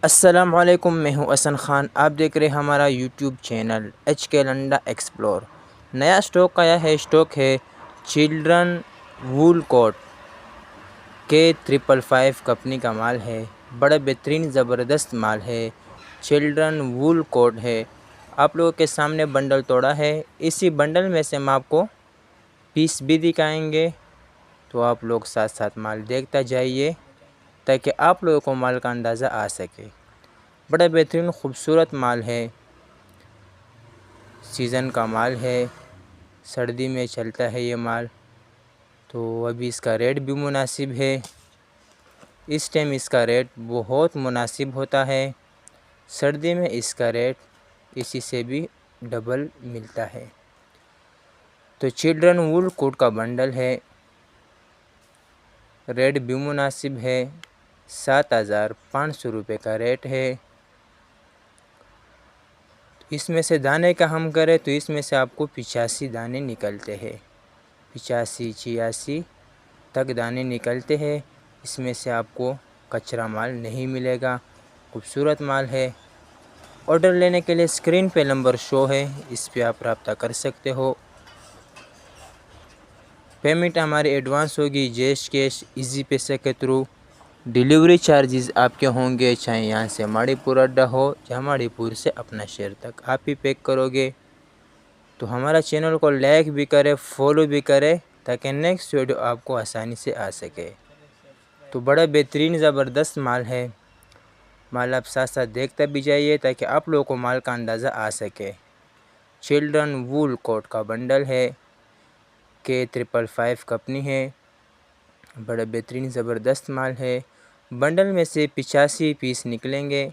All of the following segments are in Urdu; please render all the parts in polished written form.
السلام علیکم، میں ہوں حسن خان۔ آپ دیکھ رہے ہیں ہمارا یوٹیوب چینل ایچ کے لنڈا ایکسپلور۔ نیا اسٹاک آیا ہے، اسٹاک ہے چلڈرن وول کوٹ کے 555 کمپنی کا مال ہے۔ بڑا بہترین زبردست مال ہے، چلڈرن وول کوٹ ہے۔ آپ لوگوں کے سامنے بنڈل توڑا ہے، اسی بنڈل میں سے ہم آپ کو پیس بھی دکھائیں گے، تو آپ لوگ ساتھ ساتھ مال دیکھتا جائیے تاکہ آپ لوگوں کو مال کا اندازہ آ سکے۔ بڑا بہترین خوبصورت مال ہے، سیزن کا مال ہے، سردی میں چلتا ہے یہ مال، تو ابھی اس کا ریٹ بھی مناسب ہے۔ اس ٹائم اس کا ریٹ بہت مناسب ہوتا ہے، سردی میں اس کا ریٹ اسی سے بھی ڈبل ملتا ہے۔ تو چلڈرن وول کوٹ کا بنڈل ہے، ریٹ بھی مناسب ہے، 7500 روپے کا ریٹ ہے۔ اس میں سے دانے کا ہم کریں تو اس میں سے آپ کو 85 دانے نکلتے ہیں، 85-86 تک دانے نکلتے ہیں۔ اس میں سے آپ کو کچرا مال نہیں ملے گا، خوبصورت مال ہے۔ آرڈر لینے کے لیے اسکرین پہ نمبر شو ہے، اس پہ آپ رابطہ کر سکتے ہو۔ پیمنٹ ہماری ایڈوانس ہوگی، جیش کیش، ایزی پیسے کے تھرو۔ ڈیلیوری چارجز آپ کے ہوں گے، چاہے یہاں سے ماڑی پور اڈا ہو یا ماڑی پور سے اپنا شہر تک آپ ہی پیک کرو گے۔ تو ہمارا چینل کو لائک بھی کرے، فالو بھی کرے تاکہ نیکسٹ ویڈیو آپ کو آسانی سے آ سکے۔ تو بڑا بہترین زبردست مال ہے، مال آپ ساتھ ساتھ دیکھتا بھی جائیے تاکہ آپ لوگوں کو مال کا اندازہ آ سکے۔ چلڈرن وول کوٹ کا بنڈل ہے کہ 555 کمپنی ہے، بڑا بہترین زبردست مال ہے۔ بنڈل میں سے 85 پیس نکلیں گے،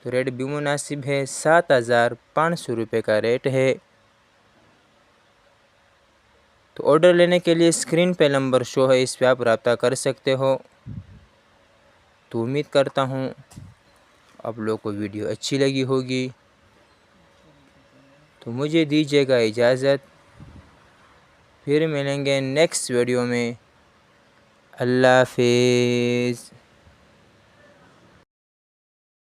تو ریٹ بھی مناسب ہے، 7500 روپے کا ریٹ ہے۔ تو آرڈر لینے کے لیے اسکرین پہ نمبر شو ہے، اس پہ آپ رابطہ کر سکتے ہو۔ تو امید کرتا ہوں آپ لوگوں کو ویڈیو اچھی لگی ہوگی، تو مجھے دیجیے گا اجازت، پھر ملیں گے نیکسٹ ویڈیو میں۔ اللہ حافظ۔